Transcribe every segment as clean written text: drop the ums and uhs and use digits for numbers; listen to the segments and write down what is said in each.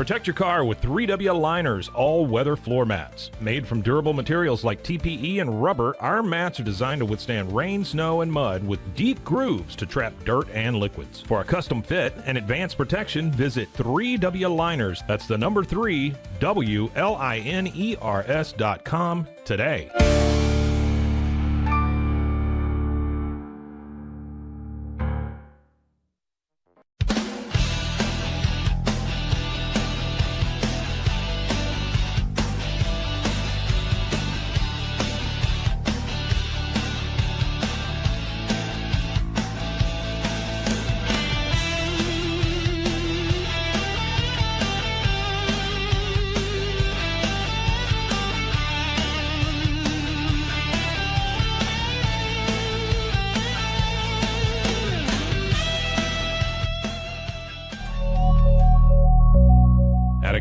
Protect your car with 3W Liners all-weather floor mats. Made from durable materials like TPE and rubber, our mats are designed to withstand rain, snow, and mud with deep grooves to trap dirt and liquids. For a custom fit and advanced protection, visit 3W Liners. That's the number 3, WLINERS.com today.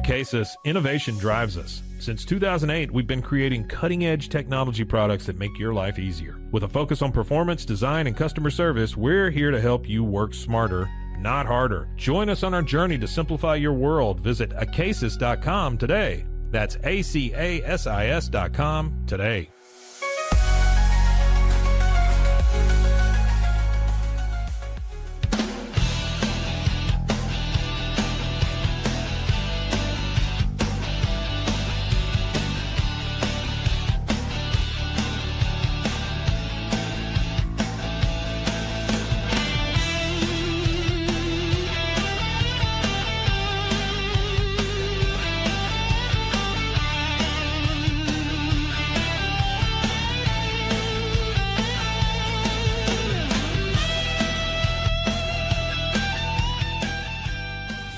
Cases, innovation drives us. Since 2008, we've been creating cutting-edge technology products that make your life easier. With a focus on performance, design, and customer service, we're here to help you work smarter, not harder. Join us on our journey to simplify your world. Visit acasis.com today. That's ACASIS.com today.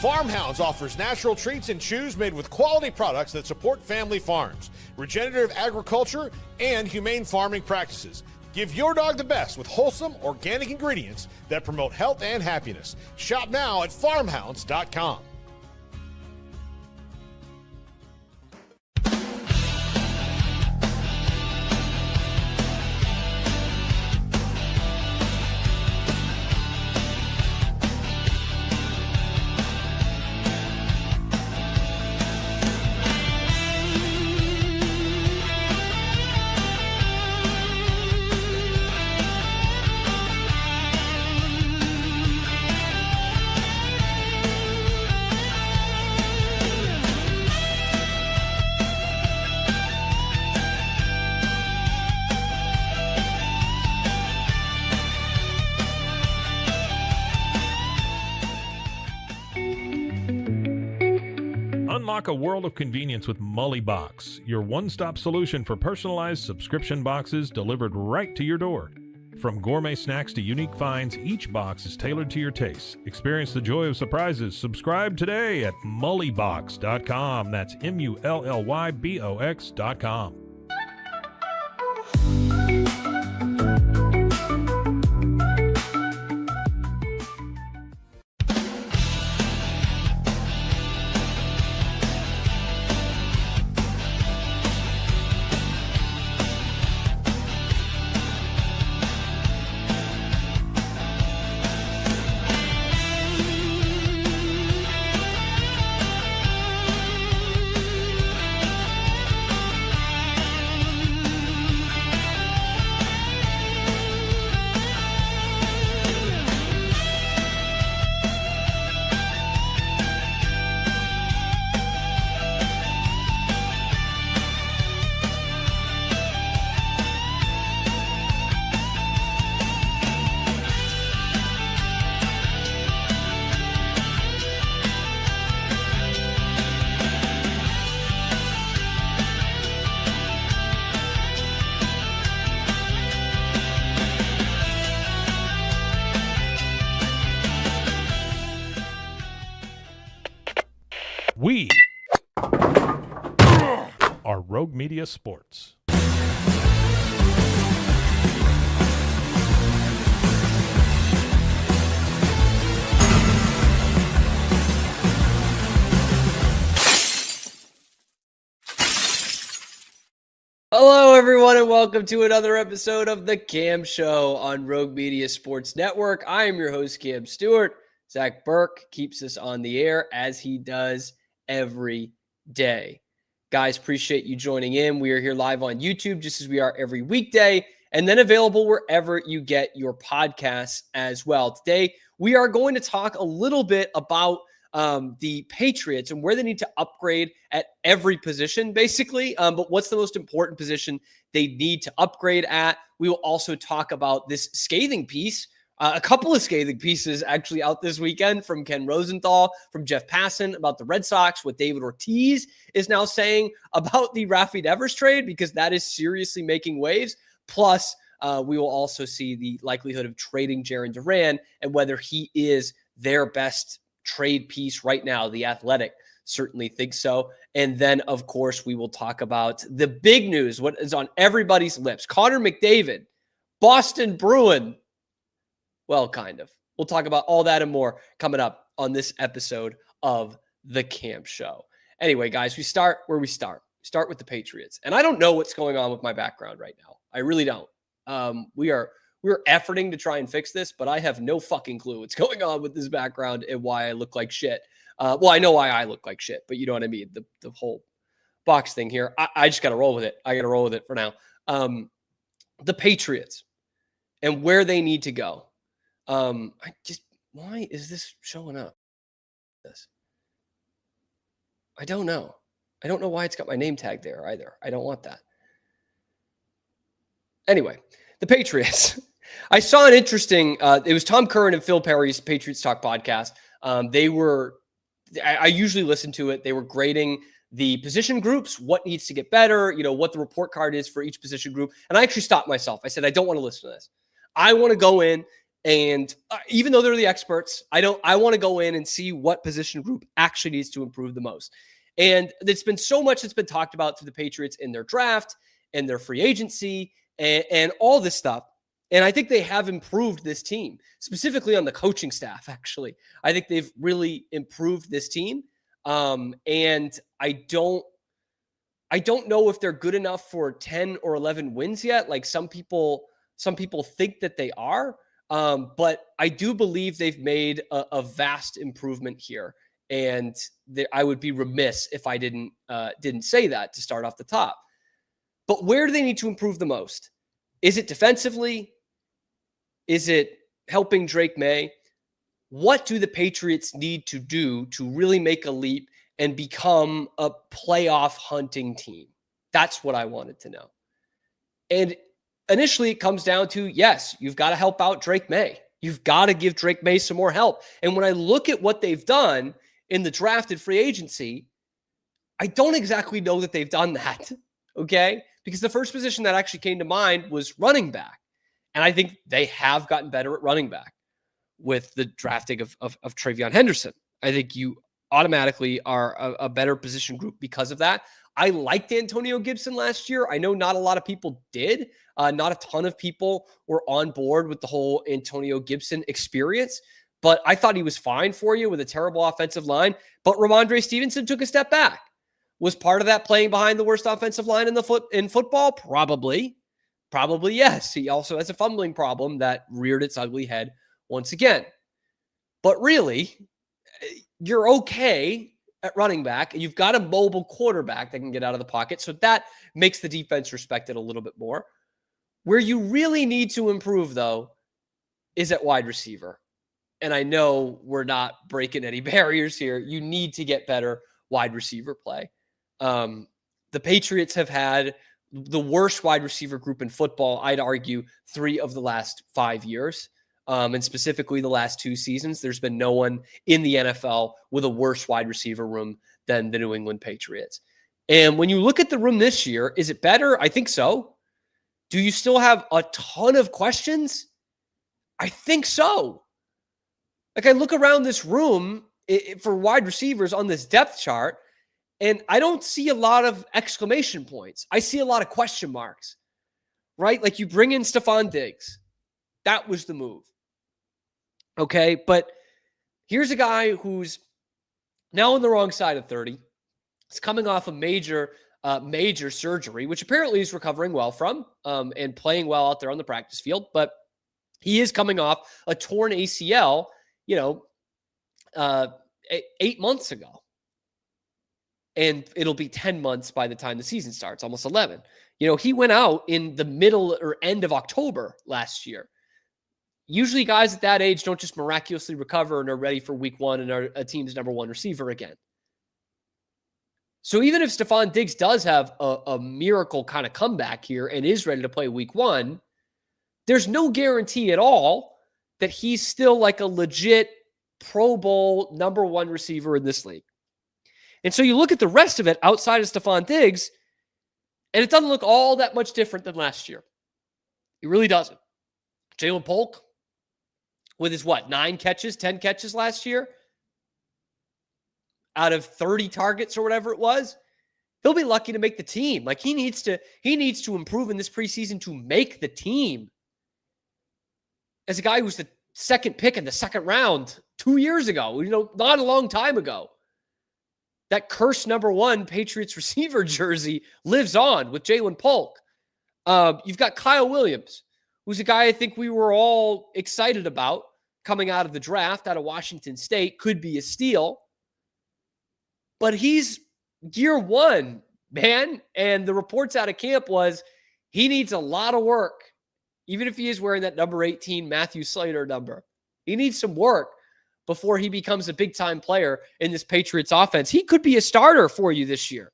Farmhounds offers natural treats and chews made with quality products that support family farms, regenerative agriculture, and humane farming practices. Give your dog the best with wholesome, organic ingredients that promote health and happiness. Shop now at farmhounds.com. Unlock a world of convenience with MAYE Box, your one-stop solution for personalized subscription boxes delivered right to your door. From gourmet snacks to unique finds, each box is tailored to your tastes. Experience the joy of surprises. Subscribe today at MULLYBOX.com. That's MULLYBOX.com. We are Rogue Media Sports. Hello, everyone, and welcome to another episode of The Cam Show on Rogue Media Sports Network. I am your host, Cam Stewart. Zach Burke keeps us on the air, as he does every day. Guys, appreciate you joining in. We are here live on YouTube, just as we are every weekday, and then available wherever you get your podcasts as well. Today, we are going to talk a little bit about the Patriots and where they need to upgrade at every position, basically. But what's the most important position they need to upgrade at? We will also talk about this scathing piece. A couple of scathing pieces actually out this weekend from Ken Rosenthal, from Jeff Passan about the Red Sox, what David Ortiz is now saying about the Rafi Devers trade, because that is seriously making waves. Plus, we will also see the likelihood of trading Jarren Duran and whether he is their best trade piece right now. The Athletic certainly thinks so. And then, of course, we will talk about the big news, what is on everybody's lips. Connor McDavid, Boston Bruin. Well, kind of. We'll talk about all that and more coming up on this episode of The Cam Show. Anyway, guys, we start where we start. We start with the Patriots. And I don't know what's going on with my background right now. I really don't. We're efforting to try and fix this, but I have no fucking clue what's going on with this background and why I look like shit. Well, I know why I look like shit, but you know what I mean? The whole box thing here. I just got to roll with it. I got to roll with it for now. The Patriots and where they need to go. Why is this showing up? I don't know. I don't know why it's got my name tag there either. I don't want that. Anyway, the Patriots. I saw an interesting, it was Tom Curran and Phil Perry's Patriots Talk podcast. I usually listen to it. They were grading the position groups, what needs to get better, what the report card is for each position group. And I actually stopped myself. I said, I don't want to listen to this. I want to go in and even though they're the experts, I want to go in and see what position group actually needs to improve the most. And there's been so much that's been talked about through the Patriots in their draft and their free agency and all this stuff. And I think they have improved this team, specifically on the coaching staff, actually. I think they've really improved this team. And I don't know if they're good enough for 10 or 11 wins yet. Like some people think that they are. But I do believe they've made a vast improvement here. And I would be remiss if I didn't say that to start off the top. But where do they need to improve the most? Is it defensively? Is it helping Drake May? What do the Patriots need to do to really make a leap and become a playoff hunting team? That's what I wanted to know. And initially, it comes down to, yes, you've got to help out Drake May. You've got to give Drake May some more help. And when I look at what they've done in the drafted free agency, I don't exactly know that they've done that, okay? Because the first position that actually came to mind was running back. And I think they have gotten better at running back with the drafting of Travion Henderson. I think you automatically are a better position group because of that. I liked Antonio Gibson last year. I know not a lot of people did. Not a ton of people were on board with the whole Antonio Gibson experience, but I thought he was fine for you with a terrible offensive line. But Ramondre Stevenson took a step back. Was part of that playing behind the worst offensive line in football? Probably. Probably, yes. He also has a fumbling problem that reared its ugly head once again. But really, you're okay at running back, and you've got a mobile quarterback that can get out of the pocket. So that makes the defense respect it a little bit more. Where you really need to improve, though, is at wide receiver. And I know we're not breaking any barriers here. You need to get better wide receiver play. The Patriots have had the worst wide receiver group in football, I'd argue, 3 of the last 5 years. And specifically the last 2 seasons, there's been no one in the NFL with a worse wide receiver room than the New England Patriots. And when you look at the room this year, is it better? I think so. Do you still have a ton of questions? I think so. Like I look around this room for wide receivers on this depth chart, and I don't see a lot of exclamation points. I see a lot of question marks, right? Like you bring in Stefon Diggs. That was the move. Okay, but here's a guy who's now on the wrong side of 30. He's coming off a major surgery, which apparently he's recovering well from and playing well out there on the practice field. But he is coming off a torn ACL, 8 months ago. and it'll be 10 months by the time the season starts, almost 11. He went out in the middle or end of October last year. Usually guys at that age don't just miraculously recover and are ready for week one and are a team's number one receiver again. So even if Stefon Diggs does have a miracle kind of comeback here and is ready to play week one, there's no guarantee at all that he's still like a legit Pro Bowl number one receiver in this league. And so you look at the rest of it outside of Stefon Diggs, and it doesn't look all that much different than last year. It really doesn't. Jalen Polk with his 9 catches, 10 catches last year out of 30 targets or whatever it was. He'll be lucky to make the team. Like he needs to improve in this preseason to make the team. As a guy who was the second pick in the second round 2 years ago, not a long time ago. That cursed number one Patriots receiver jersey lives on with Jalen Polk. You've got Kyle Williams, who's a guy I think we were all excited about coming out of the draft out of Washington State. Could be a steal. But he's year one, man. And the reports out of camp was he needs a lot of work. Even if he is wearing that number 18 Matthew Slater number. He needs some work before he becomes a big-time player in this Patriots offense. He could be a starter for you this year.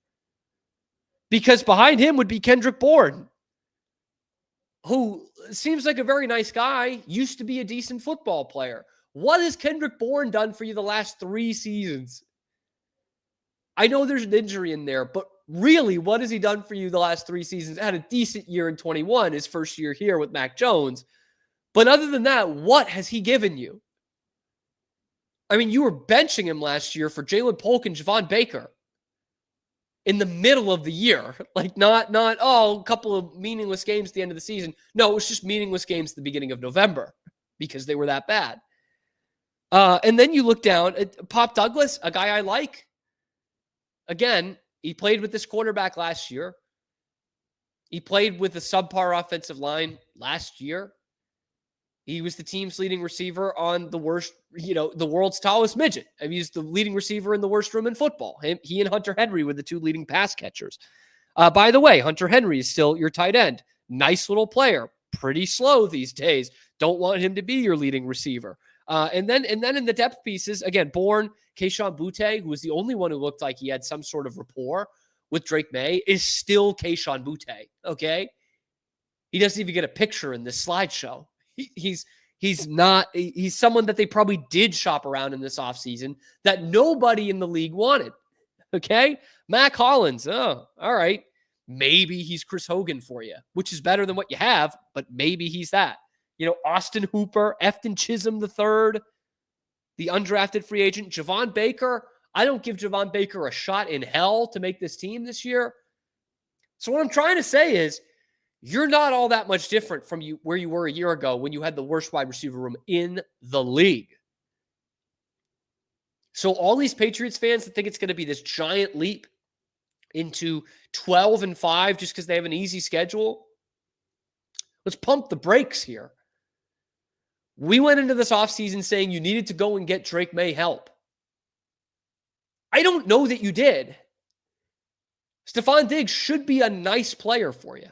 Because behind him would be Kendrick Bourne, who seems like a very nice guy, used to be a decent football player. What has Kendrick Bourne done for you the last 3 seasons? I know there's an injury in there, but really, what has he done for you the last 3 seasons? Had a decent year in 21, his first year here with Mac Jones. But other than that, what has he given you? I mean, you were benching him last year for Jalen Polk and Javon Baker in the middle of the year. Like not a couple of meaningless games at the end of the season. No, it was just meaningless games at the beginning of November because they were that bad. And then you look down at Pop Douglas, a guy I like. Again, he played with this quarterback last year. He played with a subpar offensive line last year. He was the team's leading receiver on the worst, the world's tallest midget. I mean, he's the leading receiver in the worst room in football. He and Hunter Henry were the 2 leading pass catchers. By the way, Hunter Henry is still your tight end. Nice little player. Pretty slow these days. Don't want him to be your leading receiver. And then in the depth pieces, again, Bourne, Kayshon Boutte, who was the only one who looked like he had some sort of rapport with Drake May, is still Kayshon Boutte, okay? He doesn't even get a picture in this slideshow. He's someone that they probably did shop around in this offseason that nobody in the league wanted, okay? Mac Hollins, oh, all right. Maybe he's Chris Hogan for you, which is better than what you have, but maybe he's that. Austin Hooper, Efton Chisholm III, the undrafted free agent, Javon Baker. I don't give Javon Baker a shot in hell to make this team this year. So what I'm trying to say is you're not all that much different from where you were a year ago when you had the worst wide receiver room in the league. So all these Patriots fans that think it's going to be this giant leap into 12-5 just because they have an easy schedule, let's pump the brakes here. We went into this offseason saying you needed to go and get Drake May help. I don't know that you did. Stefon Diggs should be a nice player for you.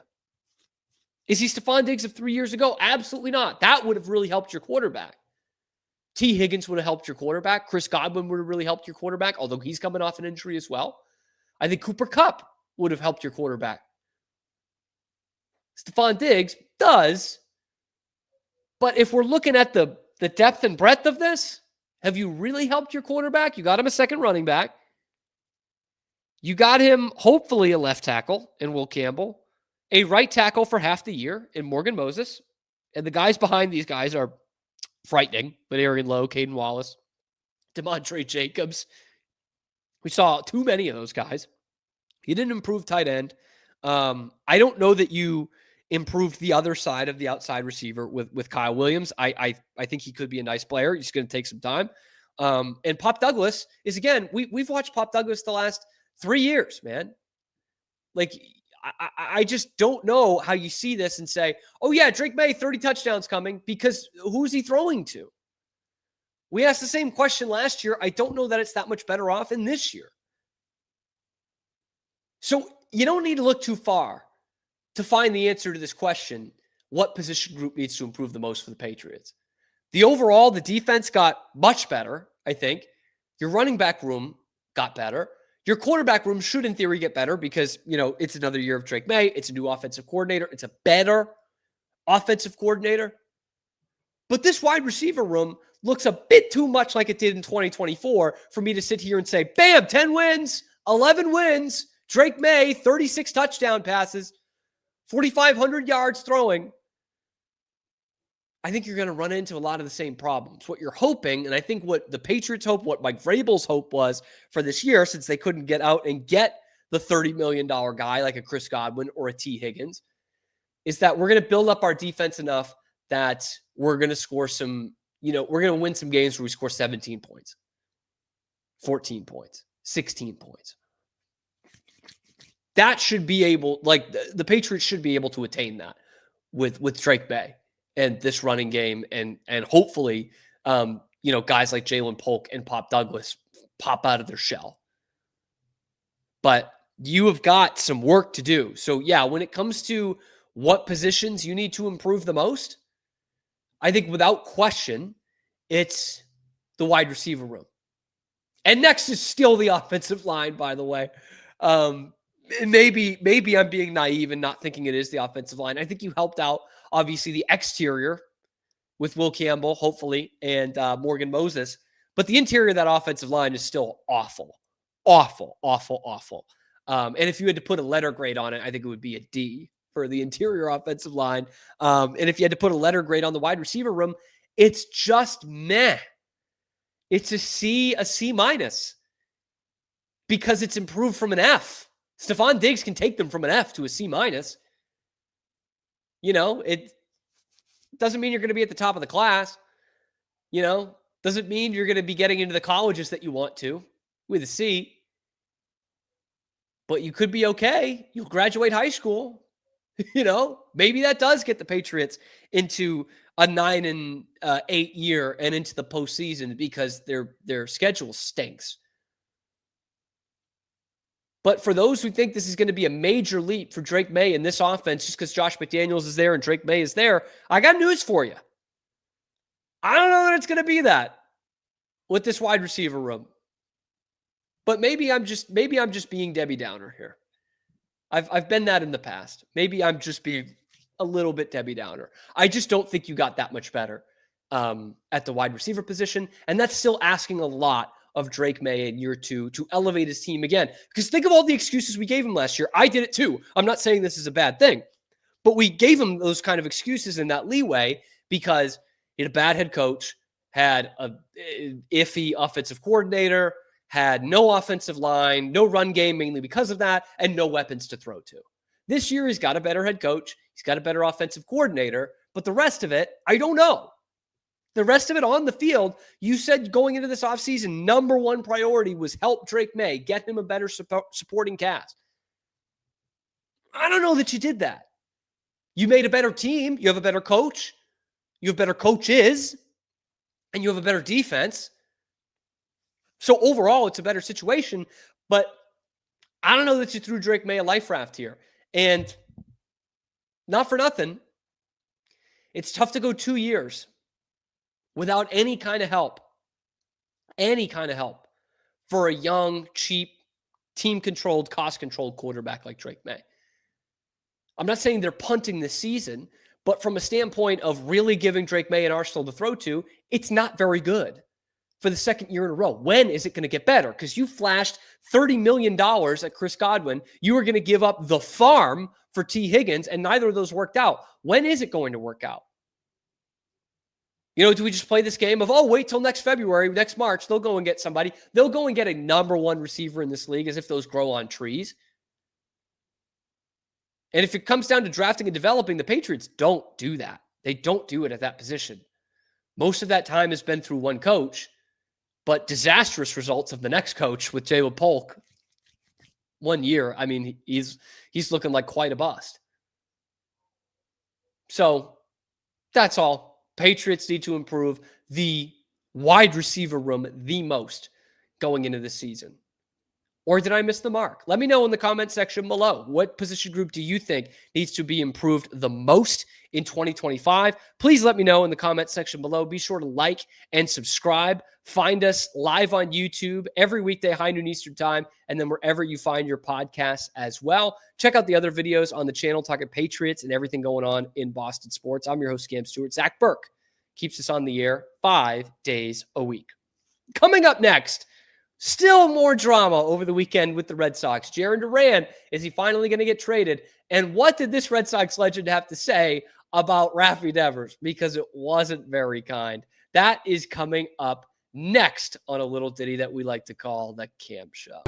Is he Stefon Diggs of 3 years ago? Absolutely not. That would have really helped your quarterback. T. Higgins would have helped your quarterback. Chris Godwin would have really helped your quarterback, although he's coming off an injury as well. I think Cooper Kupp would have helped your quarterback. Stefon Diggs does. But if we're looking at the depth and breadth of this, have you really helped your quarterback? You got him a second running back. You got him, hopefully, a left tackle in Will Campbell, a right tackle for half the year in Morgan Moses. And the guys behind these guys are frightening. Valerian Lowe, Caden Wallace, DeMontre Jacobs. We saw too many of those guys. You didn't improve tight end. I don't know that you improved the other side of the outside receiver with Kyle Williams. I think he could be a nice player. He's going to take some time. And Pop Douglas is, again, we've watched Pop Douglas the last 3 years, man. Like, I just don't know how you see this and say, oh, yeah, Drake May, 30 touchdowns coming, because who's he throwing to? We asked the same question last year. I don't know that it's that much better off in this year. So you don't need to look too far to find the answer to this question. What position group needs to improve the most for the Patriots? The defense got much better, I think. Your running back room got better. Your quarterback room should, in theory, get better because, it's another year of Drake May. It's a new offensive coordinator. It's a better offensive coordinator. But this wide receiver room looks a bit too much like it did in 2024 for me to sit here and say, bam, 10 wins, 11 wins, Drake May, 36 touchdown passes, 4,500 yards throwing. I think you're going to run into a lot of the same problems. What you're hoping, and I think what the Patriots hope, what Mike Vrabel's hope was for this year, since they couldn't get out and get the $30 million guy like a Chris Godwin or a T. Higgins, is that we're going to build up our defense enough that we're going to score some, we're going to win some games where we score 17 points, 14 points, 16 points. That should be able, the Patriots should be able to attain that with Drake May and this running game, and hopefully, guys like Jalen Polk and Pop Douglas pop out of their shell. But you have got some work to do. So yeah, when it comes to what positions you need to improve the most, I think without question, it's the wide receiver room. And next is still the offensive line, by the way. Maybe I'm being naive and not thinking it is the offensive line. I think you helped out, obviously, the exterior with Will Campbell, hopefully, and Morgan Moses. But the interior of that offensive line is still awful. Awful, awful, awful. And if you had to put a letter grade on it, I think it would be a D for the interior offensive line. And if you had to put a letter grade on the wide receiver room, it's just meh. It's a C minus, because it's improved from an F. Stefon Diggs can take them from an F to a C minus. It doesn't mean you're going to be at the top of the class. Doesn't mean you're going to be getting into the colleges that you want to with a C. But you could be okay. You'll graduate high school. Maybe that does get the Patriots into a 9-8 year and into the postseason, because their schedule stinks. But for those who think this is going to be a major leap for Drake May in this offense just because Josh McDaniels is there and Drake May is there, I got news for you. I don't know that it's going to be that with this wide receiver room. But maybe I'm just being Debbie Downer here. I've been that in the past. Maybe I'm just being a little bit Debbie Downer. I just don't think you got that much better at the wide receiver position. And that's still asking a lot of Drake May in year 2 to elevate his team again. Because think of all the excuses we gave him last year. I did it too. I'm not saying this is a bad thing. But we gave him those kind of excuses and that leeway because he had a bad head coach, had an iffy offensive coordinator, had no offensive line, no run game mainly because of that, and no weapons to throw to. This year, he's got a better head coach. He's got a better offensive coordinator. But the rest of it, I don't know. The rest of it on the field, you said going into this offseason, number one priority was help Drake May, get him a better supporting cast. I don't know that you did that. You made a better team. You have a better coach. You have better coaches. And you have a better defense. So overall, it's a better situation. But I don't know that you threw Drake May a life raft here. And not for nothing, it's tough to go 2 years without any kind of help for a young, cheap, team-controlled, cost-controlled quarterback like Drake May. I'm not saying they're punting this season, but from a standpoint of really giving Drake May an arsenal to throw to, it's not very good for the second year in a row. When is it going to get better? Because you flashed $30 million at Chris Godwin. You were going to give up the farm for T. Higgins, and neither of those worked out. When is it going to work out? Do we just play this game of, wait till next February, next March, they'll go and get somebody. They'll go and get a number one receiver in this league as if those grow on trees. And if it comes down to drafting and developing, the Patriots don't do that. They don't do it at that position. Most of that time has been through one coach, but disastrous results of the next coach with Jalen Polk. 1 year, I mean, he's looking like quite a bust. So that's all. Patriots need to improve the wide receiver room the most going into this season. Or did I miss the mark? Let me know in the comment section below. What position group do you think needs to be improved the most in 2025? Please let me know in the comment section below. Be sure to like and subscribe. Find us live on YouTube every weekday, high noon Eastern time, and then wherever you find your podcasts as well. Check out the other videos on the channel talking Patriots and everything going on in Boston sports. I'm your host, Cam Stewart. Zach Burke keeps us on the air 5 days a week. Coming up next, still more drama over the weekend with the Red Sox. Jarren Duran, is he finally going to get traded? And what did this Red Sox legend have to say about Rafi Devers? Because it wasn't very kind. That is coming up next on a little ditty that we like to call the Cam Show.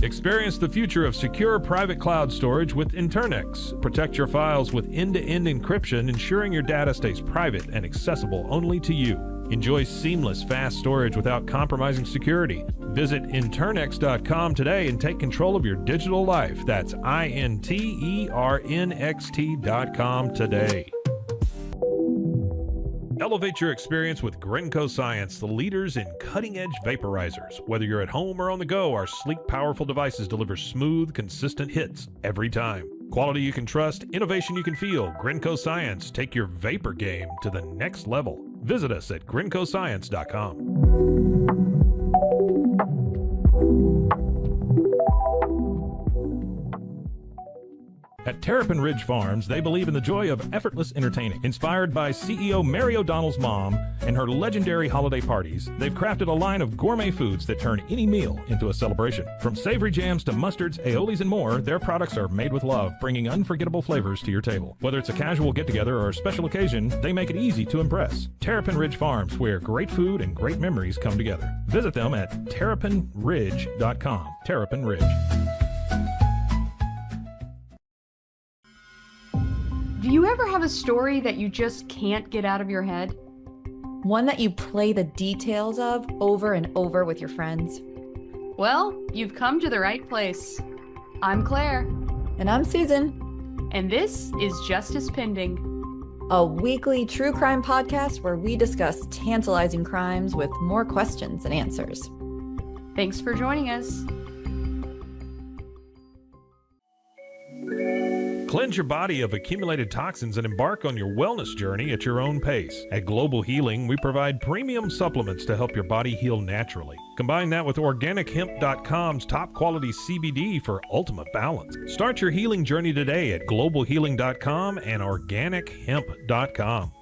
Experience the future of secure private cloud storage with Internix. Protect your files with end-to-end encryption, ensuring your data stays private and accessible only to you. Enjoy seamless, fast storage without compromising security. Visit Internix.com today and take control of your digital life. That's INTERNXT.com today. Elevate your experience with Grenco Science, the leaders in cutting-edge vaporizers. Whether you're at home or on the go, our sleek, powerful devices deliver smooth, consistent hits every time. Quality you can trust, innovation you can feel. Grenco Science, take your vapor game to the next level. Visit us at GrencoScience.com. At Terrapin Ridge Farms, they believe in the joy of effortless entertaining. Inspired by CEO Mary O'Donnell's mom and her legendary holiday parties, they've crafted a line of gourmet foods that turn any meal into a celebration. From savory jams to mustards, aiolis, and more, their products are made with love, bringing unforgettable flavors to your table. Whether it's a casual get-together or a special occasion, they make it easy to impress. Terrapin Ridge Farms, where great food and great memories come together. Visit them at terrapinridge.com. Terrapin Ridge. Do you ever have a story that you just can't get out of your head? One that you play the details of over and over with your friends? Well, you've come to the right place. I'm Claire. And I'm Susan. And this is Justice Pending, a weekly true crime podcast where we discuss tantalizing crimes with more questions than answers. Thanks for joining us. Cleanse your body of accumulated toxins and embark on your wellness journey at your own pace. At Global Healing, we provide premium supplements to help your body heal naturally. Combine that with OrganicHemp.com's top quality CBD for ultimate balance. Start your healing journey today at GlobalHealing.com and OrganicHemp.com.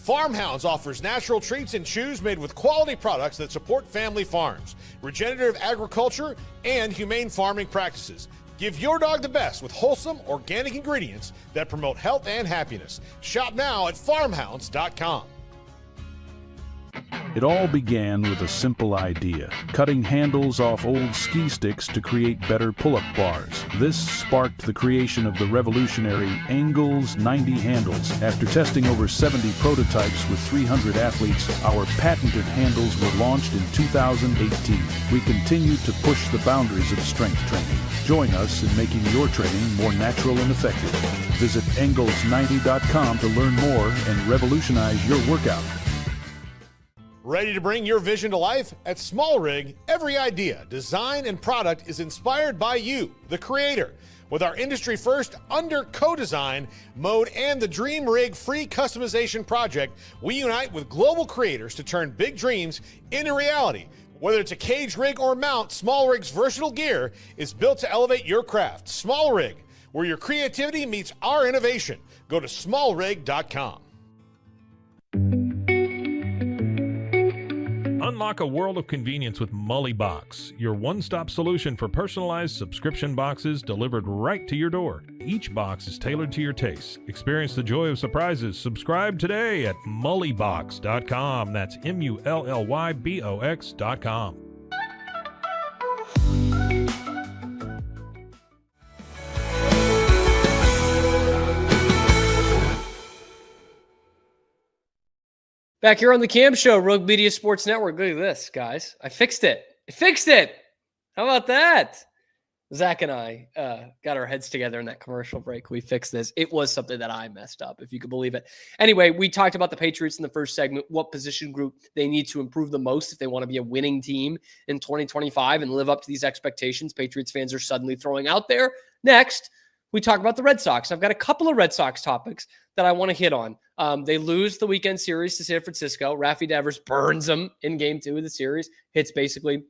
Farmhounds offers natural treats and chews made with quality products that support family farms, regenerative agriculture, and humane farming practices. Give your dog the best with wholesome, organic ingredients that promote health and happiness. Shop now at farmhounds.com. It all began with a simple idea, cutting handles off old ski sticks to create better pull-up bars. This sparked the creation of the revolutionary Engels 90 handles. After testing over 70 prototypes with 300 athletes, our patented handles were launched in 2018. We continue to push the boundaries of strength training. Join us in making your training more natural and effective. Visit Engels90.com to learn more and revolutionize your workout. Ready to bring your vision to life? At Small Rig, every idea, design, and product is inspired by you, the creator. With our industry-first under co-design mode and the Dream Rig free customization project, we unite with global creators to turn big dreams into reality. Whether it's a cage rig or mount, Small Rig's versatile gear is built to elevate your craft. Small Rig, where your creativity meets our innovation. Go to smallrig.com. Unlock a world of convenience with MAYE Box, your one-stop solution for personalized subscription boxes delivered right to your door. Each box is tailored to your tastes. Experience the joy of surprises. Subscribe today at MULLYBOX.com. That's MULLYBOX.com. Back here on the Cam Show, Rogue Media Sports Network. Look at this, guys. I fixed it. How about that? Zach and I got our heads together in that commercial break. We fixed this. It was something that I messed up, if you could believe it. Anyway, we talked about the Patriots in the first segment, what position group they need to improve the most if they want to be a winning team in 2025 and live up to these expectations Patriots fans are suddenly throwing out there. Next, we talk about the Red Sox. I've got a couple of Red Sox topics that I want to hit on. They lose the weekend series to San Francisco. Rafi Devers burns them in game 2 of the series, hits basically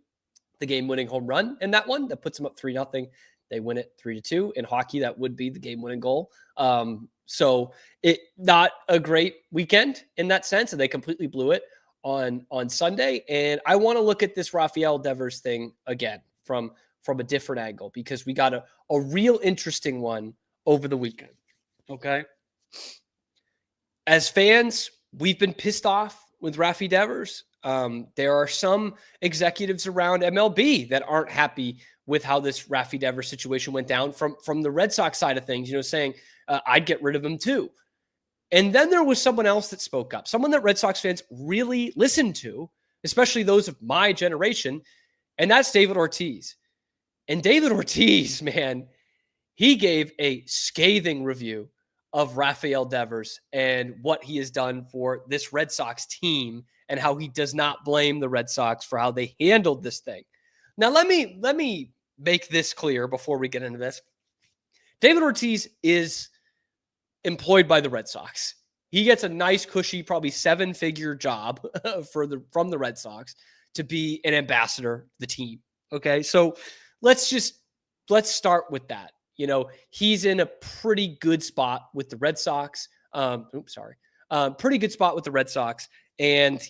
the game-winning home run in that one that puts them up 3-0. They win it 3-2. In hockey, that would be the game-winning goal. So it not a great weekend in that sense, and they completely blew it on Sunday. And I want to look at this Rafael Devers thing again from a different angle, because we got a real interesting one over the weekend. Okay. As fans, we've been pissed off with Rafi Devers. There are some executives around MLB that aren't happy with how this Rafi Devers situation went down from the Red Sox side of things, saying I'd get rid of him too. And then there was someone else that spoke up, someone that Red Sox fans really listened to, especially those of my generation, and that's David Ortiz. And David Ortiz, man, he gave a scathing review of Rafael Devers and what he has done for this Red Sox team and how he does not blame the Red Sox for how they handled this thing. Now, let me make this clear before we get into this. David Ortiz is employed by the Red Sox. He gets a nice, cushy, probably 7-figure job from the Red Sox to be an ambassador to the team. Okay, so let's start with that. He's in a pretty good spot with the Red Sox. Pretty good spot with the Red Sox. And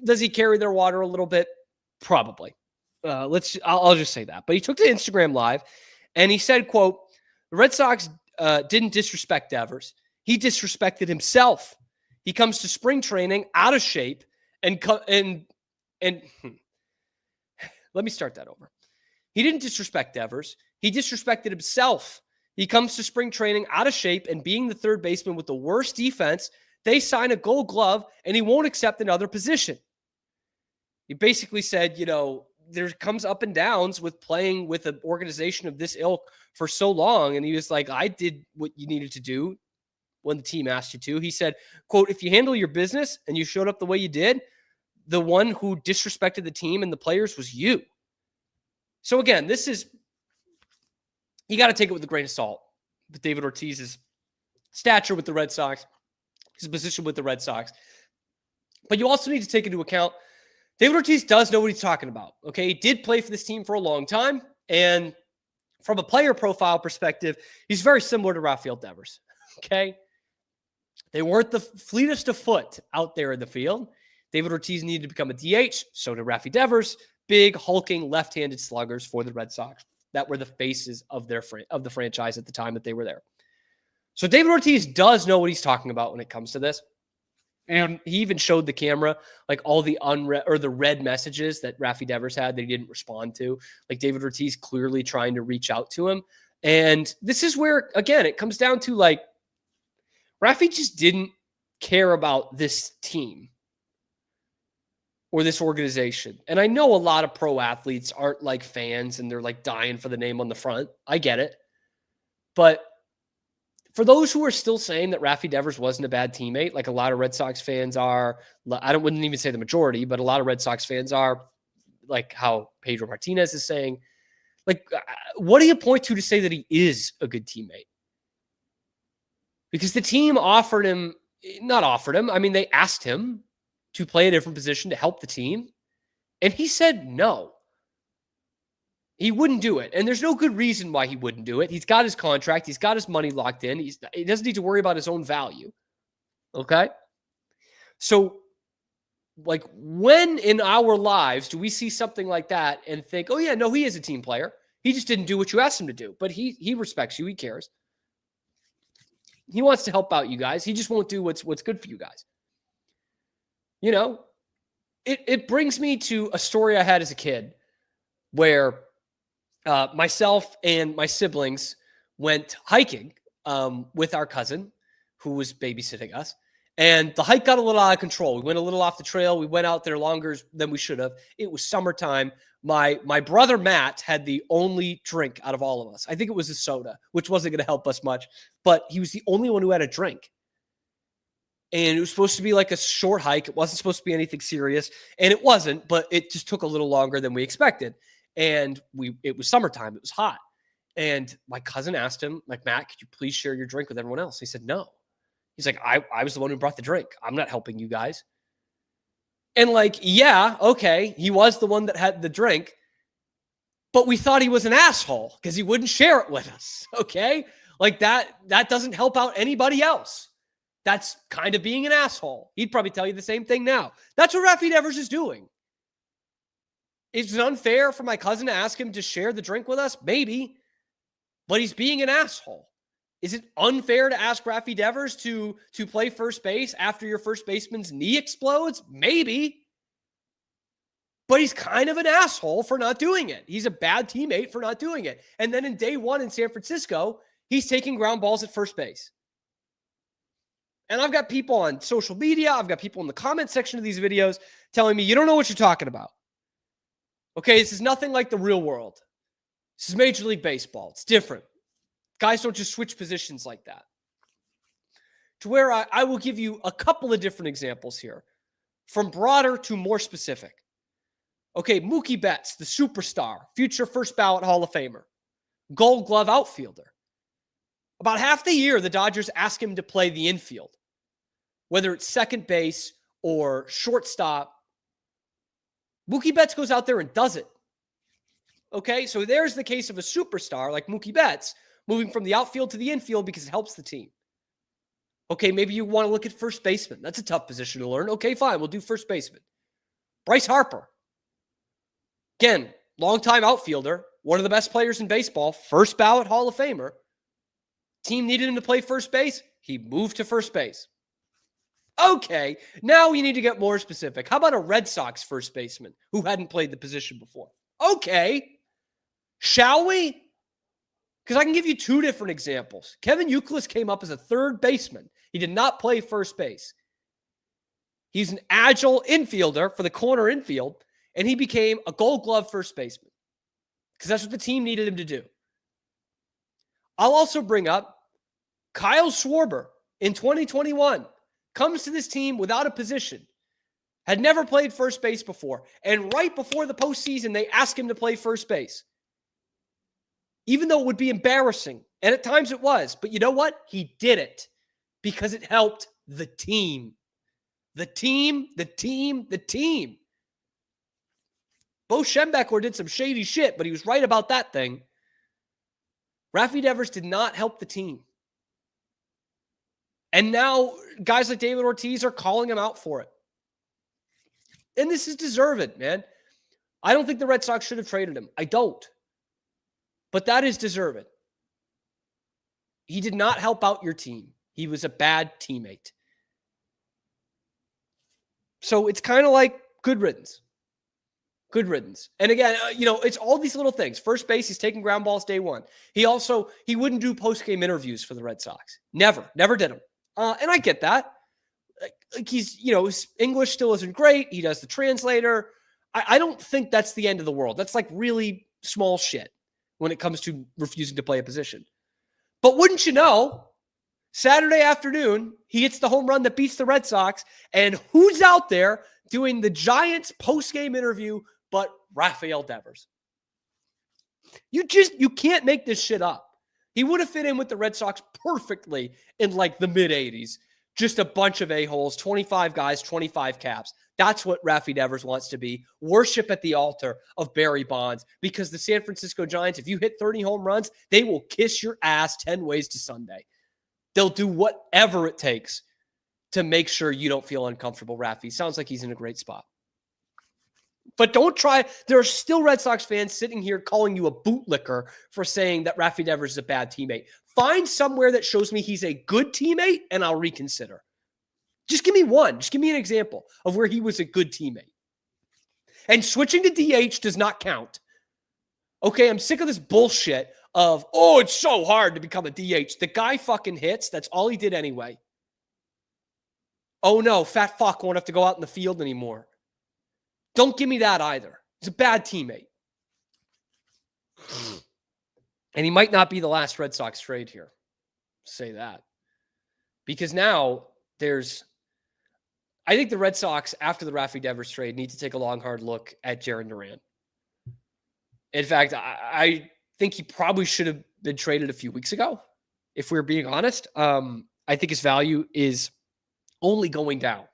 does he carry their water a little bit? Probably. I'll just say that. But he took to Instagram Live and he said, quote, "The Red Sox didn't disrespect Devers. He disrespected himself. He comes to spring training out of shape and let me start that over. He didn't disrespect Devers. He disrespected himself. He comes to spring training out of shape and being the third baseman with the worst defense. They sign a Gold Glove and he won't accept another position." He basically said, there comes up and downs with playing with an organization of this ilk for so long. And he was like, I did what you needed to do when the team asked you to. He said, quote, "If you handle your business and you showed up the way you did, the one who disrespected the team and the players was you." So again, you got to take it with a grain of salt with David Ortiz's stature with the Red Sox, his position with the Red Sox. But you also need to take into account David Ortiz does know what he's talking about. Okay. He did play for this team for a long time. And from a player profile perspective, he's very similar to Rafael Devers. Okay. They weren't the fleetest of foot out there in the field. David Ortiz needed to become a DH. So did Rafi Devers. Big, hulking, left-handed sluggers for the Red Sox that were the faces of the franchise at the time that they were there. So David Ortiz does know what he's talking about when it comes to this. And he even showed the camera like all the the red messages that Rafi Devers had that he didn't respond to. Like David Ortiz clearly trying to reach out to him. And this is where, again, it comes down to like Rafi just didn't care about this team or this organization. And I know a lot of pro athletes aren't like fans and they're like dying for the name on the front. I get it. But for those who are still saying that Rafi Devers wasn't a bad teammate, like a lot of Red Sox fans are, wouldn't even say the majority, but a lot of Red Sox fans are, like how Pedro Martinez is saying, like, what do you point to say that he is a good teammate? Because the team they asked him to play a different position to help the team. And he said no. He wouldn't do it. And there's no good reason why he wouldn't do it. He's got his contract. He's got his money locked in. He doesn't need to worry about his own value. Okay? So, like, when in our lives do we see something like that and think, oh, yeah, no, he is a team player. He just didn't do what you asked him to do. But he respects you. He cares. He wants to help out you guys. He just won't do what's good for you guys. It brings me to a story I had as a kid where myself and my siblings went hiking with our cousin who was babysitting us. And the hike got a little out of control. We went a little off the trail. We went out there longer than we should have. It was summertime. My brother Matt had the only drink out of all of us. I think it was a soda, which wasn't going to help us much, but he was the only one who had a drink. And it was supposed to be like a short hike. It wasn't supposed to be anything serious, and it wasn't, but it just took a little longer than we expected. And it was summertime. It was hot. And my cousin asked him, like, Matt, could you please share your drink with everyone else? He said, no. He's like, I was the one who brought the drink. I'm not helping you guys. And like, yeah, okay, he was the one that had the drink, but we thought he was an asshole because he wouldn't share it with us, okay? Like that doesn't help out anybody else. That's kind of being an asshole. He'd probably tell you the same thing now. That's what Rafi Devers is doing. Is it unfair for my cousin to ask him to share the drink with us? Maybe, but he's being an asshole. Is it unfair to ask Rafi Devers to play first base after your first baseman's knee explodes? Maybe. But he's kind of an asshole for not doing it. He's a bad teammate for not doing it. And then in day one in San Francisco, he's taking ground balls at first base. And I've got people on social media, I've got people in the comment section of these videos telling me, you don't know what you're talking about. Okay, this is nothing like the real world. This is Major League Baseball. It's different. Guys don't just switch positions like that. To where I will give you a couple of different examples here, from broader to more specific. Okay, Mookie Betts, the superstar, future first ballot Hall of Famer, Gold Glove outfielder. About half the year, the Dodgers ask him to play the infield, whether it's second base or shortstop. Mookie Betts goes out there and does it. Okay, so there's the case of a superstar like Mookie Betts moving from the outfield to the infield because it helps the team. Okay, maybe you want to look at first baseman. That's a tough position to learn. Okay, fine, we'll do first baseman. Bryce Harper. Again, longtime outfielder, one of the best players in baseball, first ballot Hall of Famer. Team needed him to play first base. He moved to first base. Okay, now we need to get more specific. How about a Red Sox first baseman who hadn't played the position before? Okay, shall we? Because I can give you two different examples. Kevin Youkilis came up as a third baseman. He did not play first base. He's an agile infielder for the corner infield, and he became a Gold Glove first baseman because that's what the team needed him to do. I'll also bring up Kyle Schwarber in 2021. Comes to this team without a position. Had never played first base before. And right before the postseason, they asked him to play first base. Even though it would be embarrassing. And at times it was. But you know what? He did it. Because it helped the team. The team. Bo Schembechler did some shady shit, but he was right about that thing. Rafi Devers did not help the team. And now guys like David Ortiz are calling him out for it. And this is deserved, man. I don't think the Red Sox should have traded him. I don't. But that is deserved. He did not help out your team. He was a bad teammate. So it's kind of like good riddance. Good riddance. And again, it's all these little things. First base, he's taking ground balls day one. He wouldn't do post-game interviews for the Red Sox. Never did them. And I get that. Like he's, his English still isn't great. He does the translator. I don't think that's the end of the world. That's like really small shit when it comes to refusing to play a position. But wouldn't you know, Saturday afternoon, he hits the home run that beats the Red Sox. And who's out there doing the Giants post-game interview but Rafael Devers? You can't make this shit up. He would have fit in with the Red Sox perfectly in like the mid-'80s. Just a bunch of a-holes, 25 guys, 25 caps. That's what Rafi Devers wants to be. Worship at the altar of Barry Bonds, because the San Francisco Giants, if you hit 30 home runs, they will kiss your ass 10 ways to Sunday. They'll do whatever it takes to make sure you don't feel uncomfortable, Rafi. Sounds like he's in a great spot. But don't try. There are still Red Sox fans sitting here calling you a bootlicker for saying that Rafi Devers is a bad teammate. Find somewhere that shows me he's a good teammate, and I'll reconsider. Just give me one. Just give me an example of where he was a good teammate. And switching to DH does not count. Okay, I'm sick of this bullshit of, it's so hard to become a DH. The guy fucking hits. That's all he did anyway. Oh no, fat fuck won't have to go out in the field anymore. Don't give me that either. He's a bad teammate. And he might not be the last Red Sox trade here. Say that. Because now I think the Red Sox, after the Rafi Devers trade, need to take a long, hard look at Jarren Duran. In fact, I think he probably should have been traded a few weeks ago, if we're being honest. I think his value is only going down.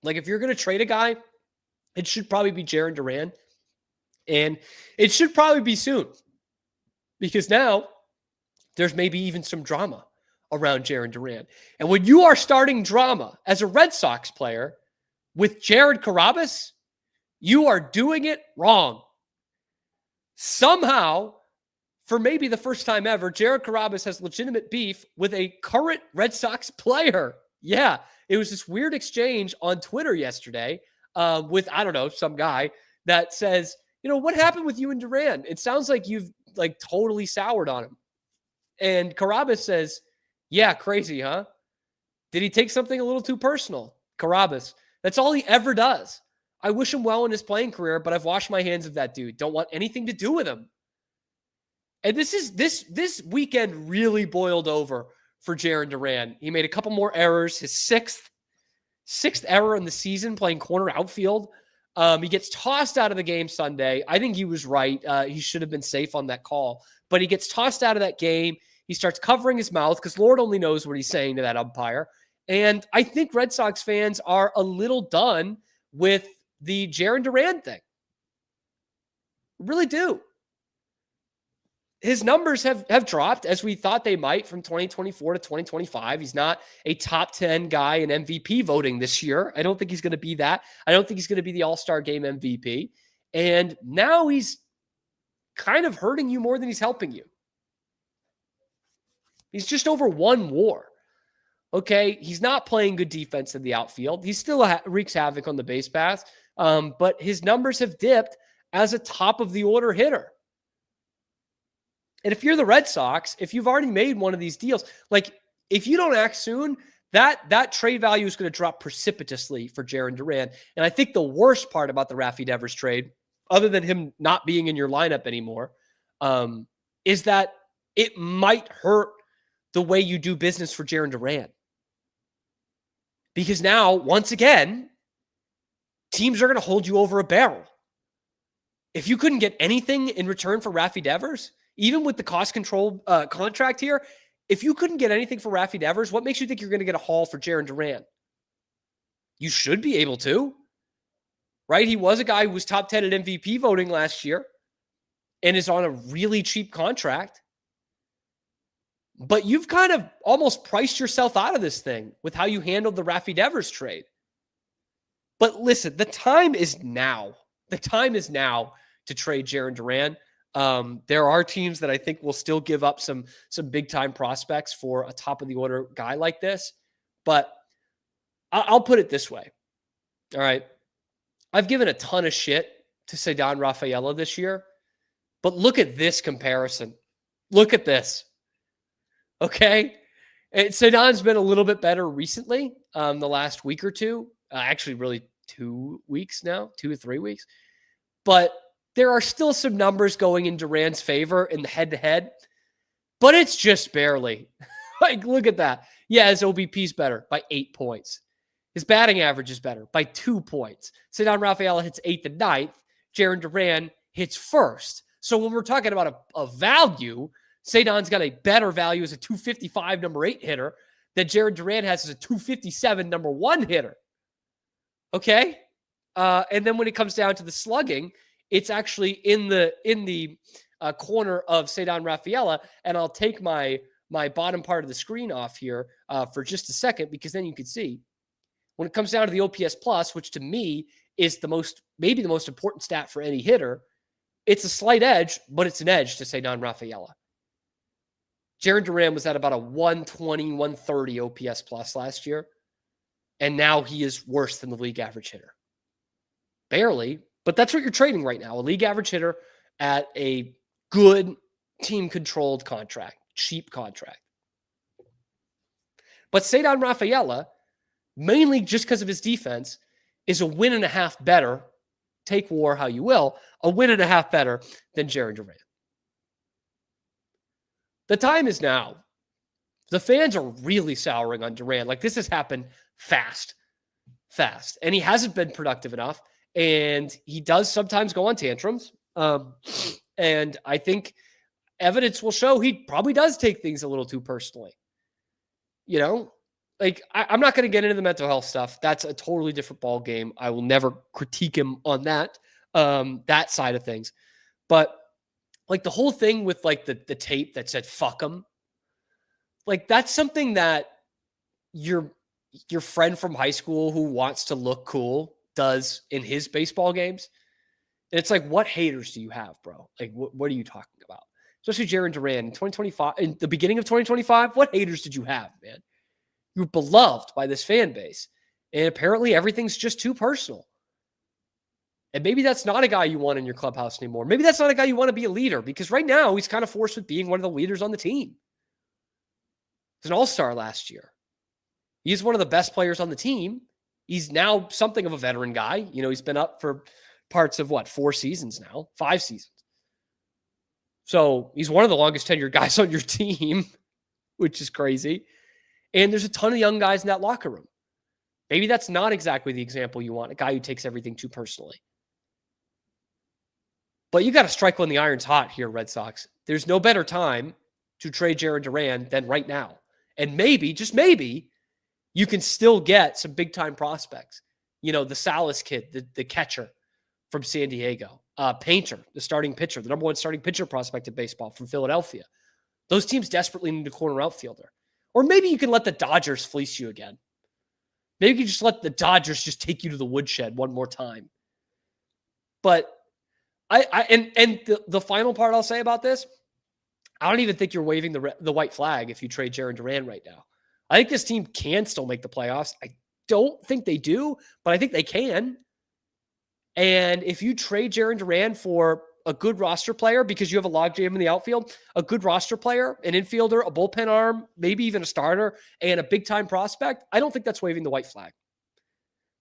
Like, if you're going to trade a guy, it should probably be Jarren Duran. And it should probably be soon. Because now there's maybe even some drama around Jarren Duran. And when you are starting drama as a Red Sox player with Jared Carrabis, you are doing it wrong. Somehow, for maybe the first time ever, Jared Carrabis has legitimate beef with a current Red Sox player. Yeah, it was this weird exchange on Twitter yesterday with, I don't know, some guy that says, what happened with you and Duran? It sounds like you've totally soured on him. And Carrabis says, yeah, crazy, huh? Did he take something a little too personal? Carrabis, that's all he ever does. I wish him well in his playing career, but I've washed my hands of that dude. Don't want anything to do with him. And this weekend really boiled over for Jarren Duran. He made a couple more errors. His sixth error in the season playing corner outfield. He gets tossed out of the game Sunday. I think he was right. He should have been safe on that call. But he gets tossed out of that game. He starts covering his mouth because Lord only knows what he's saying to that umpire. And I think Red Sox fans are a little done with the Jarren Duran thing. Really do. His numbers have dropped as we thought they might from 2024 to 2025. He's not a top 10 guy in MVP voting this year. I don't think he's going to be that. I don't think he's going to be the All-Star Game MVP. And now he's kind of hurting you more than he's helping you. He's just over one WAR. Okay, he's not playing good defense in the outfield. He still wreaks havoc on the base paths, but his numbers have dipped as a top-of-the-order hitter. And if you're the Red Sox, if you've already made one of these deals, if you don't act soon, that trade value is going to drop precipitously for Jarren Duran. And I think the worst part about the Rafi Devers trade, other than him not being in your lineup anymore, is that it might hurt the way you do business for Jarren Duran. Because now, once again, teams are going to hold you over a barrel. If you couldn't get anything in return for Rafi Devers, even with the cost control contract here, if you couldn't get anything for Rafi Devers, what makes you think you're going to get a haul for Jarren Duran? You should be able to, right? He was a guy who was top 10 at MVP voting last year and is on a really cheap contract. But you've kind of almost priced yourself out of this thing with how you handled the Rafi Devers trade. But listen, the time is now. The time is now to trade Jarren Duran. There are teams that I think will still give up some big-time prospects for a top-of-the-order guy like this. But I'll put it this way. All right. I've given a ton of shit to Ceddanne Rafaela this year. But look at this comparison. Look at this. Okay? Ceddanne's been a little bit better recently, the last week or two. Actually, really 2 weeks now, 2 to 3 weeks. But there are still some numbers going in Duran's favor in the head-to-head, but it's just barely. Look at that. Yeah, his OBP is better by 8 points. His batting average is better by 2 points. Ceddanne Rafaela hits 8th and 9th. Jarren Duran hits 1st. So when we're talking about a value, Ceddanne's got a better value as a 255 number 8 hitter than Jarren Duran has as a 257 number 1 hitter. Okay? And then when it comes down to the slugging, it's actually in the corner of Ceddanne Rafaela, and I'll take my bottom part of the screen off here for just a second, because then you can see when it comes down to the OPS plus, which to me is maybe the most important stat for any hitter. It's a slight edge, but it's an edge to Ceddanne Rafaela. Jarren Duran was at about a 120, 130 OPS plus last year, and now he is worse than the league average hitter. Barely. But that's what you're trading right now, a league average hitter at a good team-controlled contract, cheap contract. But Ceddanne Rafaela, mainly just because of his defense, is a 1.5 better, take WAR how you will, a 1.5 better than Jarren Duran. The time is now. The fans are really souring on Durant. Like, this has happened fast. And he hasn't been productive enough. And he does sometimes go on tantrums. And I think evidence will show he probably does take things a little too personally. Like, I'm not going to get into the mental health stuff. That's a totally different ball game. I will never critique him on that side of things. But like the whole thing with like the tape that said "fuck him," like that's something that your friend from high school who wants to look cool does in his baseball games. And it's like, what haters do you have, bro? Like, what are you talking about? Especially Jarren Duran in 2025, in the beginning of 2025. What haters did you have, man? You were beloved by this fan base. And apparently everything's just too personal. And maybe that's not a guy you want in your clubhouse anymore. Maybe that's not a guy you want to be a leader, because right now he's kind of forced with being one of the leaders on the team. He's an all-star last year. He's one of the best players on the team. He's now something of a veteran guy. He's been up for parts of 4 seasons now, 5 seasons. So he's one of the longest tenured guys on your team, which is crazy. And there's a ton of young guys in that locker room. Maybe that's not exactly the example you want, a guy who takes everything too personally. But you got to strike when the iron's hot here, Red Sox. There's no better time to trade Jarren Duran than right now. And maybe, just maybe, you can still get some big-time prospects. The Salas kid, the catcher from San Diego. Painter, the starting pitcher, the number 1 starting pitcher prospect in baseball from Philadelphia. Those teams desperately need a corner outfielder. Or maybe you can let the Dodgers fleece you again. Maybe you can just let the Dodgers just take you to the woodshed one more time. But the final part I'll say about this, I don't even think you're waving the white flag if you trade Jarren Duran right now. I think this team can still make the playoffs. I don't think they do, but I think they can. And if you trade Jarren Duran for a good roster player, because you have a logjam in the outfield, a good roster player, an infielder, a bullpen arm, maybe even a starter, and a big-time prospect, I don't think that's waving the white flag.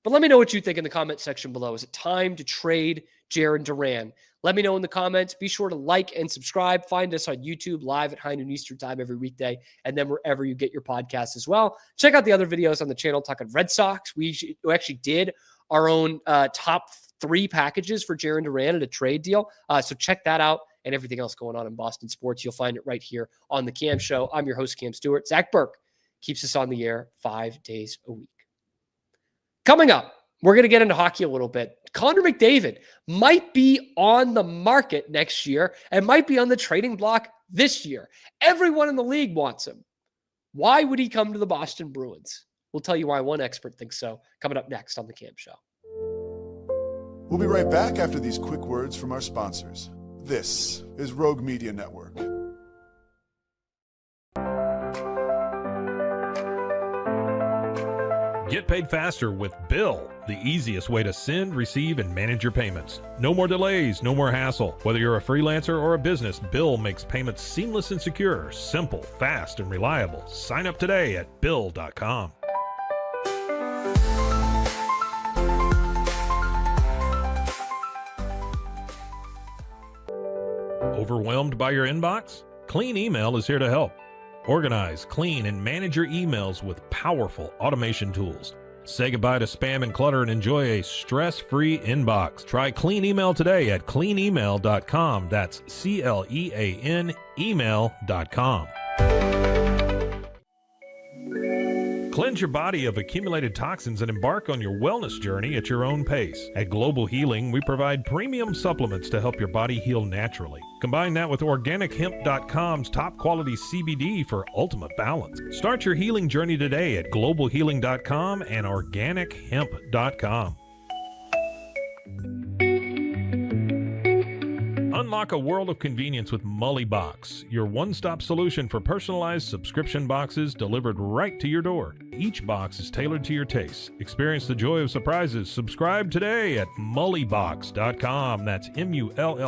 But let me know what you think in the comment section below. Is it time to trade Jarren Duran? Let me know in the comments. Be sure to like and subscribe. Find us on YouTube live at high noon Eastern time every weekday, and then wherever you get your podcasts as well. Check out the other videos on the channel talking Red Sox. We actually did our own top 3 packages for Jarren Duran at a trade deal. So check that out and everything else going on in Boston sports. You'll find it right here on the Cam Show. I'm your host, Cam Stewart. Zach Burke keeps us on the air 5 days a week. Coming up, we're going to get into hockey a little bit. Connor McDavid might be on the market next year and might be on the trading block this year. Everyone in the league wants him. Why would he come to the Boston Bruins? We'll tell you why one expert thinks so. Coming up next on the Cam Show. We'll be right back after these quick words from our sponsors. This is Rogue Media Network. Get paid faster with Bill, the easiest way to send, receive, and manage your payments. No more delays, no more hassle. Whether you're a freelancer or a business, Bill makes payments seamless and secure, simple, fast, and reliable. Sign up today at Bill.com. Overwhelmed by your inbox? Clean Email is here to help. Organize, clean, and manage your emails with powerful automation tools. Say goodbye to spam and clutter and enjoy a stress-free inbox. Try Clean Email today at cleanemail.com. That's CLEAN email.com. Cleanse your body of accumulated toxins and embark on your wellness journey at your own pace. At Global Healing, we provide premium supplements to help your body heal naturally. Combine that with OrganicHemp.com's top quality CBD for ultimate balance. Start your healing journey today at GlobalHealing.com and OrganicHemp.com. Unlock a world of convenience with MAYE Box, your one-stop solution for personalized subscription boxes delivered right to your door. Each box is tailored to your taste. Experience the joy of surprises. Subscribe today at MULLYBOX.com. That's MULLYBOX.com.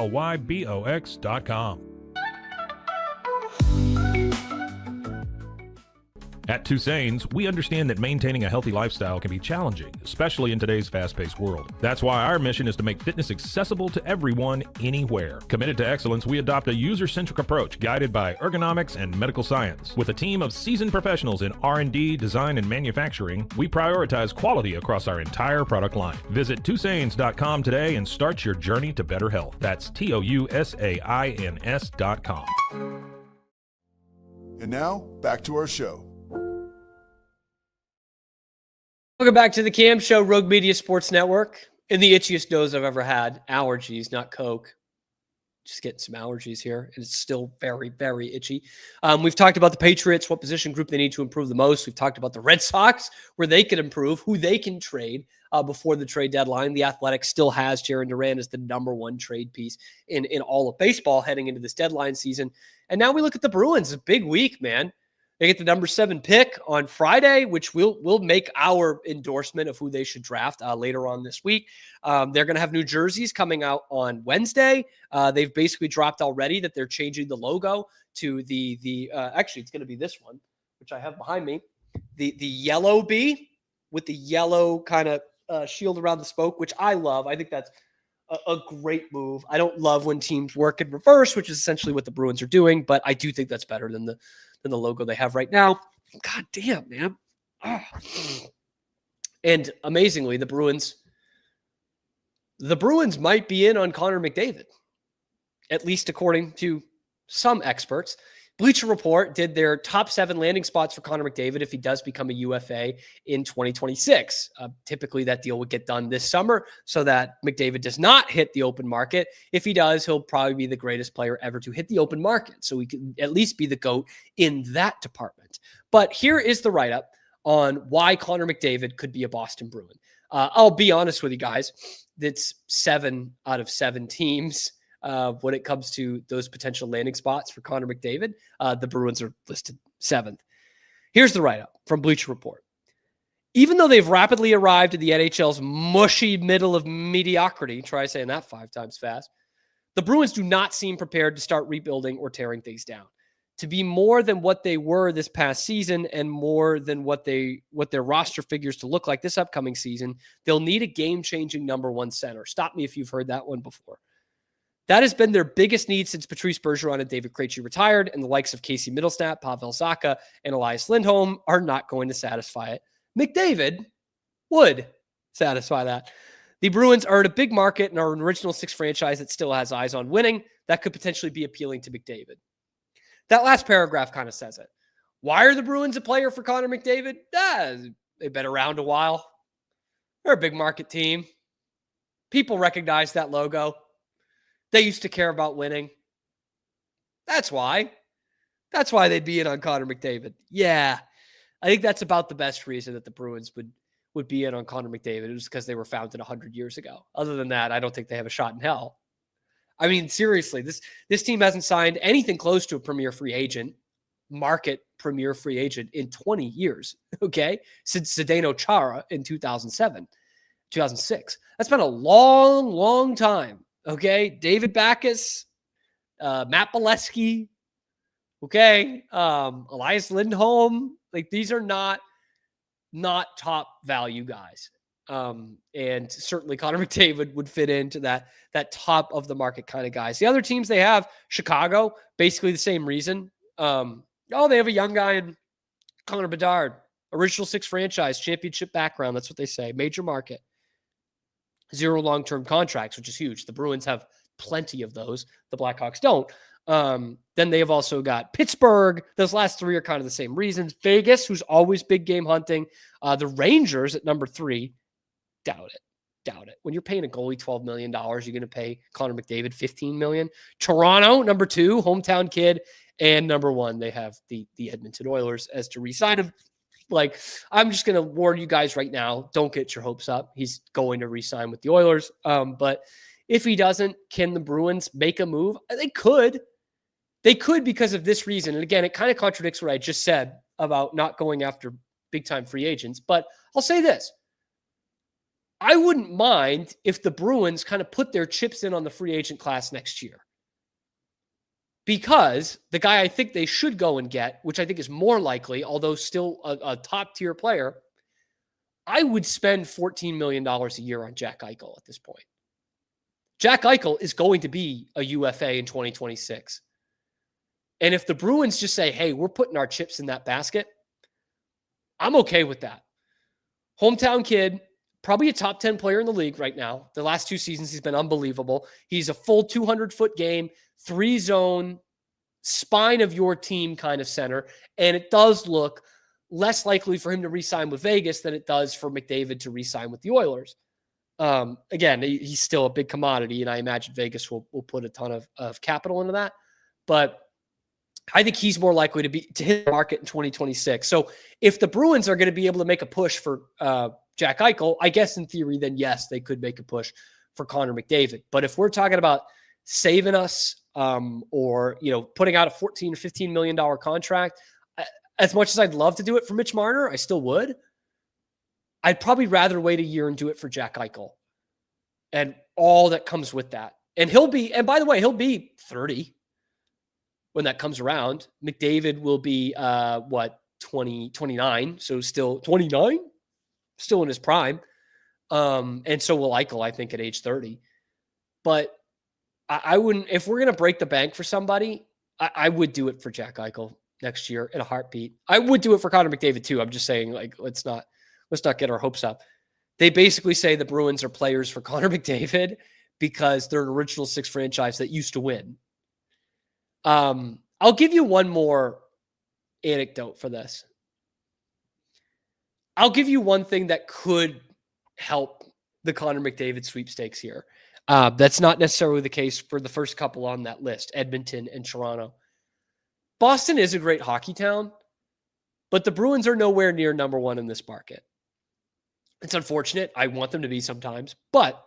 At Tusain's, we understand that maintaining a healthy lifestyle can be challenging, especially in today's fast-paced world. That's why our mission is to make fitness accessible to everyone, anywhere. Committed to excellence, we adopt a user-centric approach guided by ergonomics and medical science. With a team of seasoned professionals in R&D, design, and manufacturing, we prioritize quality across our entire product line. Visit Tusains.com today and start your journey to better health. That's TOUSAINS.com. And now, back to our show. Welcome back to the Cam Show, Rogue Media Sports Network. In the itchiest nose I've ever had. Allergies, not Coke. Just getting some allergies here, and it's still very, very itchy. We've talked about the Patriots, what position group they need to improve the most. We've talked about the Red Sox, where they can improve, who they can trade before the trade deadline. The Athletic still has Jaron Duran as the number one trade piece in all of baseball heading into this deadline season. And now we look at the Bruins. It's a big week, man. They get the number 7 pick on Friday, which we'll make our endorsement of who they should draft later on this week. They're going to have new jerseys coming out on Wednesday. They've basically dropped already that they're changing the logo to the actually, it's going to be this one, which I have behind me, the yellow B with the yellow kind of shield around the spoke, which I love. I think that's a great move. I don't love when teams work in reverse, which is essentially what the Bruins are doing, but I do think that's better than the logo they have right now. God damn, man. And amazingly, the Bruins might be in on Connor McDavid, at least according to some experts. Bleacher Report did their top 7 landing spots for Connor McDavid if he does become a UFA in 2026. Typically, that deal would get done this summer so that McDavid does not hit the open market. If he does, he'll probably be the greatest player ever to hit the open market. So he can at least be the GOAT in that department. But here is the write-up on why Connor McDavid could be a Boston Bruin. I'll be honest with you guys. It's 7 out of 7 teams. When it comes to those potential landing spots for Connor McDavid, the Bruins are listed 7th. Here's the write-up from Bleacher Report. Even though they've rapidly arrived at the NHL's mushy middle of mediocrity, try saying that 5 times fast, the Bruins do not seem prepared to start rebuilding or tearing things down. To be more than what they were this past season and more than what their roster figures to look like this upcoming season, they'll need a game-changing number 1 center. Stop me if you've heard that one before. That has been their biggest need since Patrice Bergeron and David Krejci retired, and the likes of Casey Middlestat, Pavel Zacha, and Elias Lindholm are not going to satisfy it. McDavid would satisfy that. The Bruins are at a big market and are an original 6 franchise that still has eyes on winning. That could potentially be appealing to McDavid. That last paragraph kind of says it. Why are the Bruins a player for Connor McDavid? They've been around a while. They're a big market team. People recognize that logo. They used to care about winning. That's why. That's why they'd be in on Connor McDavid. Yeah. I think that's about the best reason that the Bruins would be in on Connor McDavid. It was because they were founded 100 years ago. Other than that, I don't think they have a shot in hell. I mean, seriously, this team hasn't signed anything close to a premier free agent, market premier free agent in 20 years, okay? Since Zdeno Chara in 2006. That's been a long, long time. Okay, David Backes, Matt Bolesky, okay, Elias Lindholm. Like, these are not top value guys. And certainly Connor McDavid would fit into that top of the market kind of guys. The other teams they have, Chicago, basically the same reason. They have a young guy in Connor Bedard, original 6 franchise, championship background. That's what they say. Major market. 0 long-term contracts, which is huge. The Bruins have plenty of those. The Blackhawks don't. Then they have also got Pittsburgh. Those last 3 are kind of the same reasons. Vegas, who's always big game hunting. The Rangers at number 3. Doubt it. When you're paying a goalie $12 million, you're going to pay Connor McDavid $15 million. Toronto, number 2, hometown kid. And number 1, they have the Edmonton Oilers as to re-sign him. Like, I'm just going to warn you guys right now, don't get your hopes up. He's going to re-sign with the Oilers. But if he doesn't, can the Bruins make a move? They could. They could because of this reason. And again, it kind of contradicts what I just said about not going after big-time free agents. But I'll say this. I wouldn't mind if the Bruins kind of put their chips in on the free agent class next year. Because the guy I think they should go and get, which I think is more likely, although still a top tier player, I would spend $14 million a year on Jack Eichel at this point. Jack Eichel is going to be a UFA in 2026. And if the Bruins just say, hey, we're putting our chips in that basket, I'm okay with that. Hometown kid, probably a top 10 player in the league right now. The last 2 seasons, he's been unbelievable. He's a full 200-foot game, 3-zone, spine of your team kind of center. And it does look less likely for him to re-sign with Vegas than it does for McDavid to re-sign with the Oilers. Again, he's still a big commodity, and I imagine Vegas will put a ton of capital into that. But I think he's more likely to hit the market in 2026. So if the Bruins are going to be able to make a push for Jack Eichel, I guess in theory, then yes, they could make a push for Connor McDavid. But if we're talking about saving us or putting out a $14 or $15 million contract, as much as I'd love to do it for Mitch Marner, I still would. I'd probably rather wait a year and do it for Jack Eichel and all that comes with that. And by the way, he'll be 30 when that comes around. McDavid will be 29, so still 29, still in his prime. And so will Eichel, I think, at age 30. But I wouldn't, if we're going to break the bank for somebody, I would do it for Jack Eichel next year in a heartbeat. I would do it for Connor McDavid too. I'm just saying, like, let's not get our hopes up. They basically say the Bruins are players for Connor McDavid because they're an original 6 franchise that used to win. I'll give you one more anecdote for this. I'll give you one thing that could help the Connor McDavid sweepstakes here. That's not necessarily the case for the first couple on that list, Edmonton and Toronto. Boston is a great hockey town, but the Bruins are nowhere near number 1 in this market. It's unfortunate. I want them to be sometimes. But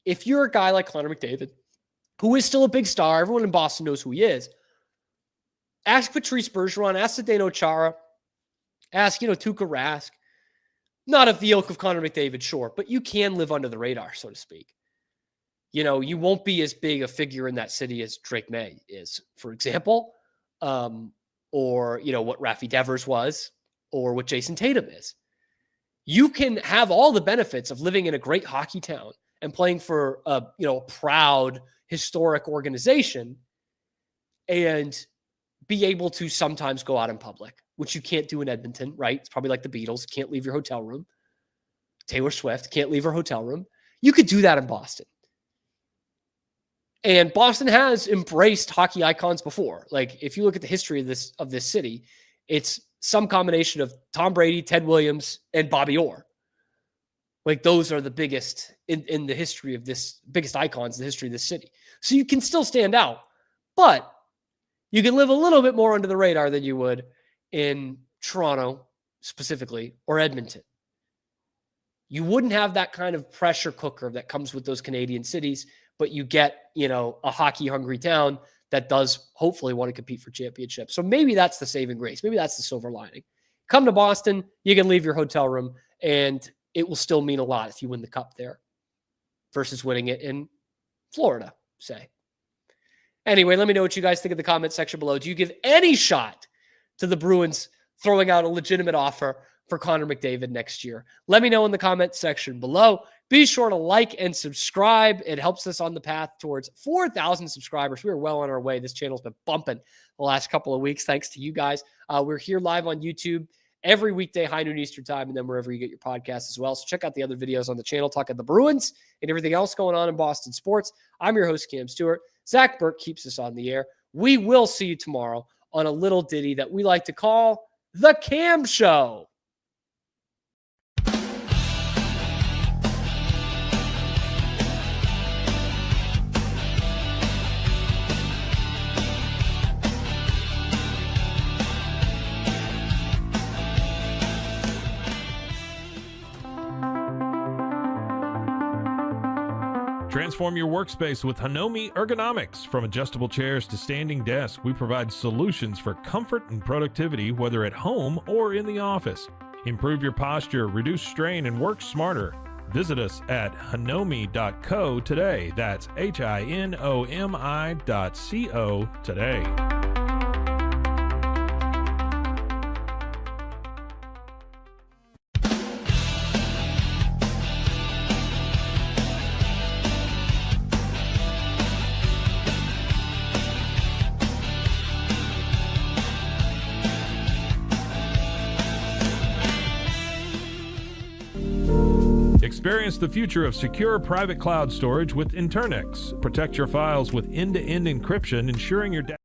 if you're a guy like Connor McDavid, who is still a big star, everyone in Boston knows who he is, ask Patrice Bergeron, ask Zdeno Chara, ask, Tuukka Rask. Not of the ilk of Connor McDavid, sure, but you can live under the radar, so to speak. You won't be as big a figure in that city as Drake May is, for example, or, what Rafi Devers was, or what Jason Tatum is. You can have all the benefits of living in a great hockey town and playing for a proud, historic organization and be able to sometimes go out in public, which you can't do in Edmonton, right? It's probably like the Beatles, can't leave your hotel room. Taylor Swift can't leave her hotel room. You could do that in Boston. And Boston has embraced hockey icons before. Like, if you look at the history of this city, it's some combination of Tom Brady, Ted Williams, and Bobby Orr. Like, those are the biggest in the history of this, biggest icons in the history of this city. So you can still stand out, but you can live a little bit more under the radar than you would in Toronto specifically, or Edmonton. You wouldn't have that kind of pressure cooker that comes with those Canadian cities, but you get, a hockey-hungry town that does hopefully want to compete for championships. So maybe that's the saving grace. Maybe that's the silver lining. Come to Boston, you can leave your hotel room, and it will still mean a lot if you win the cup there versus winning it in Florida, say. Anyway, let me know what you guys think in the comment section below. Do you give any shot to the Bruins throwing out a legitimate offer for Connor McDavid next year? Let me know in the comment section below. Be sure to like and subscribe. It helps us on the path towards 4,000 subscribers. We are well on our way. This channel's been bumping the last couple of weeks, thanks to you guys. We're here live on YouTube every weekday, high noon Eastern time, and then wherever you get your podcasts as well. So check out the other videos on the channel, talking the Bruins and everything else going on in Boston sports. I'm your host, Cam Stewart. Zach Burke keeps us on the air. We will see you tomorrow on a little ditty that we like to call The Cam Show. Transform your workspace with Hanomi Ergonomics. From adjustable chairs to standing desks, we provide solutions for comfort and productivity, whether at home or in the office. Improve your posture, reduce strain, and work smarter. Visit us at hinomi.co today. That's HINOMI.co today. Experience the future of secure private cloud storage with Internix. Protect your files with end-to-end encryption, ensuring your data